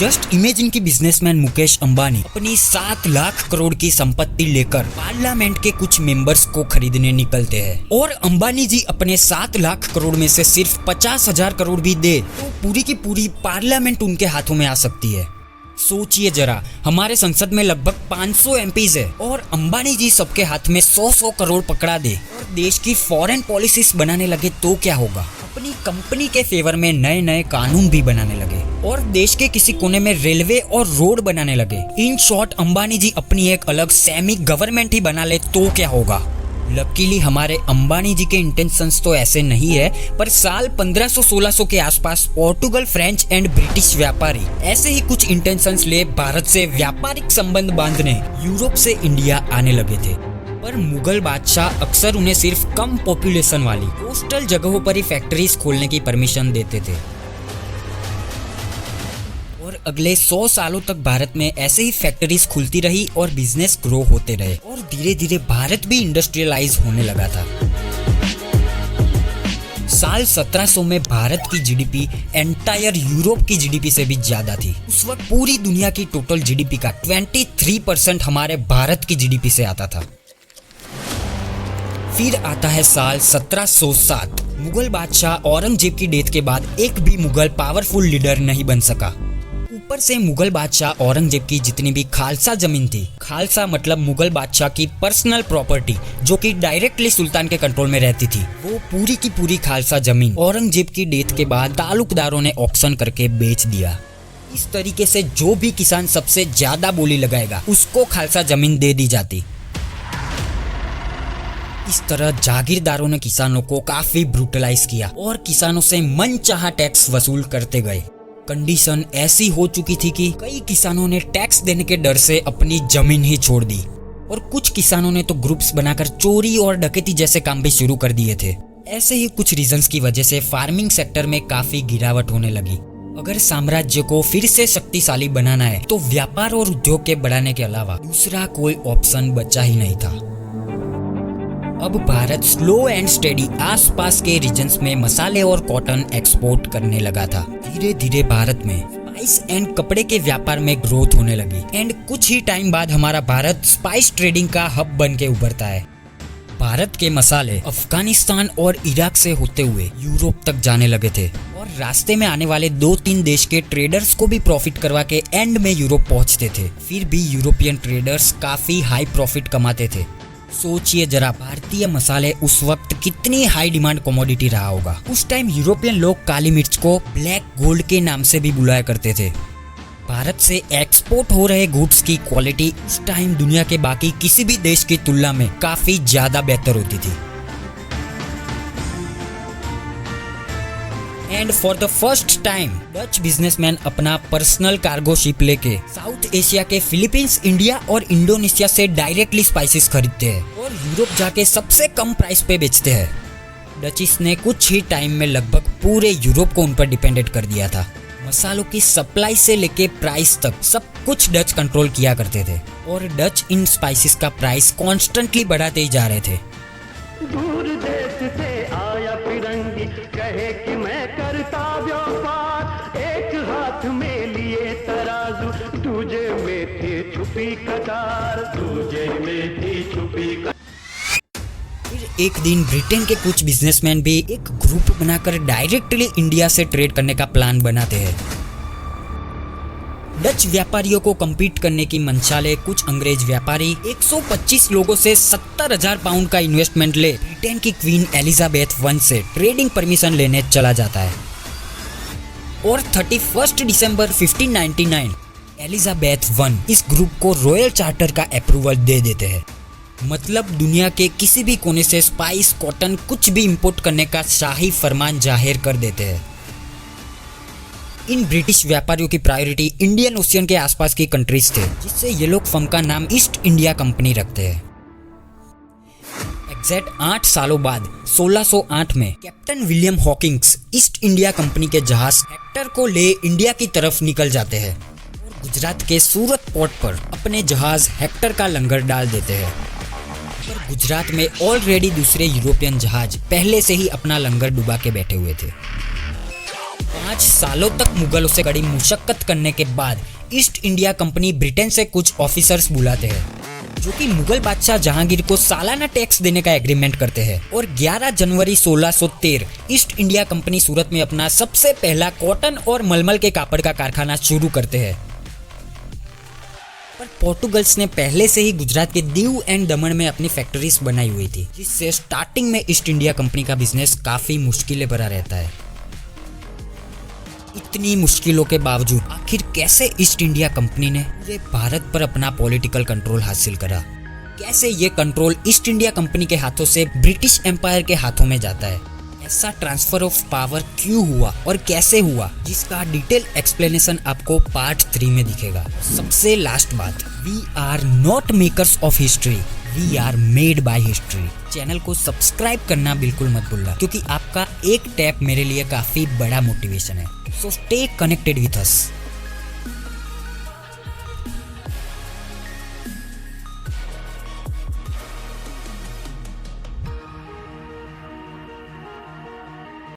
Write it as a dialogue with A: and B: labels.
A: Just imagine कि businessman Mukesh Ambani अपनी 7 लाख करोड़ की संपत्ति लेकर पार्लियामेंट के कुछ मेंबर्स को खरीदने निकलते हैं और अंबानी जी अपने 7 लाख करोड़ में से सिर्फ 50,000 करोड़ भी दे तो पूरी की पूरी पार्लियामेंट उनके हाथों में आ सकती है। सोचिए जरा, हमारे संसद में लगभग 500 एमपीज है और अंबानी जी सबके हाथ में 100 करोड़ पकड़ा दे और देश की फॉरेन पॉलिसीज बनाने लगे तो क्या होगा। अपनी कंपनी के फेवर में नए नए कानून भी बनाने लगे और देश के किसी कोने में रेलवे और रोड बनाने लगे। इन शॉर्ट अंबानी जी अपनी एक अलग सेमी गवर्नमेंट ही बना ले तो क्या होगा। लकीली हमारे अंबानी जी के इंटेंशंस तो ऐसे नहीं है, पर साल 1500-1600 के आसपास पोर्टुगल, फ्रेंच एंड ब्रिटिश व्यापारी ऐसे ही कुछ इंटेंशंस ले भारत से व्यापारिक संबंध बांधने यूरोप से इंडिया आने लगे थे। पर मुगल बादशाह अक्सर उन्हें सिर्फ कम पॉपुलेशन वाली कोस्टल जगहों पर ही फैक्ट्रीज खोलने की परमिशन देते थे और अगले 100 सालों तक भारत में ऐसे ही फैक्ट्रीज खुलती रही और बिजनेस ग्रो होते रहे और धीरे धीरे भारत भी इंडस्ट्रियलाइज होने लगा था। साल 1700 में भारत की जीडीपी एंटायर यूरोप की जीडीपी से भी ज्यादा थी। उस वक्त पूरी दुनिया की टोटल जीडीपी का 23% हमारे भारत की जीडीपी से आता था। फिर आता है साल 1707। मुगल बादशाह औरंगजेब की डेथ के बाद एक भी मुगल पावरफुल लीडर नहीं बन सका। ऊपर से मुगल बादशाह औरंगजेब की जितनी भी खालसा जमीन थी, खालसा मतलब मुगल बादशाह की पर्सनल प्रॉपर्टी जो कि डायरेक्टली सुल्तान के कंट्रोल में रहती थी, वो पूरी की पूरी खालसा जमीन औरंगजेब की डेथ के बाद तालुकदारों ने ऑक्शन करके बेच दिया। इस तरीके से जो भी किसान सबसे ज्यादा बोली लगाएगा उसको खालसा जमीन दे दी जाती। इस तरह जागीरदारों ने किसानों को काफी ब्रूटलाइज किया और किसानों से मनचाहा टैक्स वसूल करते गए। कंडीशन ऐसी हो चुकी थी कि कई किसानों ने टैक्स देने के डर से अपनी जमीन ही छोड़ दी और कुछ किसानों ने तो ग्रुप्स बनाकर चोरी और डकैती जैसे काम भी शुरू कर दिए थे। ऐसे ही कुछ रीजंस की वजह से फार्मिंग सेक्टर में काफी गिरावट होने लगी। अगर साम्राज्य को फिर से शक्तिशाली बनाना है तो व्यापार और उद्योग के बढ़ाने के अलावा दूसरा कोई ऑप्शन बचा ही नहीं था। अब भारत स्लो एंड स्टेडी आसपास के रीजन्स में मसाले और कॉटन एक्सपोर्ट करने लगा था। धीरे धीरे भारत में स्पाइस एंड कपड़े के व्यापार में ग्रोथ होने लगी एंड कुछ ही टाइम बाद हमारा भारत स्पाइस ट्रेडिंग का हब बन के उभरता है। भारत के मसाले अफगानिस्तान और इराक से होते हुए यूरोप तक जाने लगे थे और रास्ते में आने वाले 2-3 देश के ट्रेडर्स को भी प्रॉफिट करवा के एंड में यूरोप पहुंचते थे। फिर भी यूरोपियन ट्रेडर्स काफी हाई प्रॉफिट कमाते थे। सोचिए जरा, भारतीय मसाले उस वक्त कितनी हाई डिमांड कमोडिटी रहा होगा। उस टाइम यूरोपियन लोग काली मिर्च को ब्लैक गोल्ड के नाम से भी बुलाया करते थे। भारत से एक्सपोर्ट हो रहे गुड्स की क्वालिटी उस टाइम दुनिया के बाकी किसी भी देश की तुलना में काफी ज्यादा बेहतर होती थी। And for the first time Dutch businessman अपना पर्सनल कार्गो शिप लेके साउथ एशिया के फिलीपींस, इंडिया और इंडोनेशिया से डायरेक्टली स्पाइसेस खरीदते हैं और यूरोप जाके सबसे कम प्राइस पे बेचते हैं। डचिस ने कुछ ही टाइम में लगभग पूरे यूरोप को उन पर डिपेंडेंट कर दिया था। मसालों की सप्लाई से लेके प्राइस तक सब कुछ डच कंट्रोल किया करते थे और डच इन स्पाइसेस का प्राइस कॉन्स्टेंटली बढ़ाते ही जा रहे थे।
B: दूर देश से आया फिरंगी कहे कि मैं करता व्यापार, एक हाथ में लिए तराजू, दूजे में थी छुपी कतार, दूजे में थी छुपी कतार।
A: फिर एक दिन ब्रिटेन के कुछ बिजनेसमैन भी एक ग्रुप बनाकर डायरेक्टली इंडिया से ट्रेड करने का प्लान बनाते हैं। डच व्यापारियों को कम्पीट करने की मंशा ले कुछ अंग्रेज व्यापारी 125 लोगों से 70,000 पाउंड का इन्वेस्टमेंट ले ब्रिटेन की क्वीन एलिजाबेथ I से ट्रेडिंग परमिशन लेने चला जाता है और 31 दिसंबर 1599 एलिजाबेथ I इस ग्रुप को रॉयल चार्टर का अप्रूवल दे देते हैं। मतलब दुनिया के किसी भी कोने से स्पाइस, कॉटन कुछ भी इंपोर्ट करने का शाही फरमान जाहिर कर देते हैं। इन ब्रिटिश व्यापारियों की प्रायोरिटी इंडियन ओशियन के आसपास की कंट्रीज थे, जिससे ये लोग फर्म का नाम ईस्ट इंडिया कंपनी रखते हैं। एग्जैक्ट 8 सालों बाद 1608 में captain William Hawkins East India Company के जहाज हेक्टर को ले इंडिया की तरफ निकल जाते हैं और गुजरात के सूरत पोर्ट पर अपने जहाज हेक्टर का लंगर डाल देते हैं। पर गुजरात में ऑलरेडी दूसरे यूरोपियन जहाज पहले से ही अपना लंगर डुबा के बैठे हुए थे। 5 सालों तक मुगलों से कड़ी मुशक्कत करने के बाद ईस्ट इंडिया कंपनी ब्रिटेन से कुछ ऑफिसर्स बुलाते हैं, जो कि मुगल बादशाह जहांगीर को सालाना टैक्स देने का एग्रीमेंट करते हैं। और 11 जनवरी 1613 ईस्ट इंडिया कंपनी सूरत में अपना सबसे पहला कॉटन और मलमल के कापड़ का कारखाना शुरू करते हैं। पर पोर्टुगल्स ने पहले से ही गुजरात के दीव एंड दमन में अपनी फैक्ट्रीज बनाई हुई थी, जिससे स्टार्टिंग में ईस्ट इंडिया कंपनी का बिजनेस काफी मुश्किलें भरा रहता है। इतनी मुश्किलों के बावजूद आखिर कैसे ईस्ट इंडिया कंपनी ने पूरे भारत पर अपना पॉलिटिकल कंट्रोल हासिल करा? कैसे ये कंट्रोल ईस्ट इंडिया कंपनी के हाथों से ब्रिटिश एम्पायर के हाथों में जाता है? ऐसा ट्रांसफर ऑफ पावर क्यों हुआ और कैसे हुआ, जिसका डिटेल एक्सप्लेनेशन आपको पार्ट 3 में दिखेगा। सबसे लास्ट बात, we are not makers of history, we are made by history. Channel को सब्सक्राइब करना बिल्कुल मत भूलना, क्योंकि आपका एक टैप मेरे लिए काफी बड़ा मोटिवेशन है। So stay connected with us.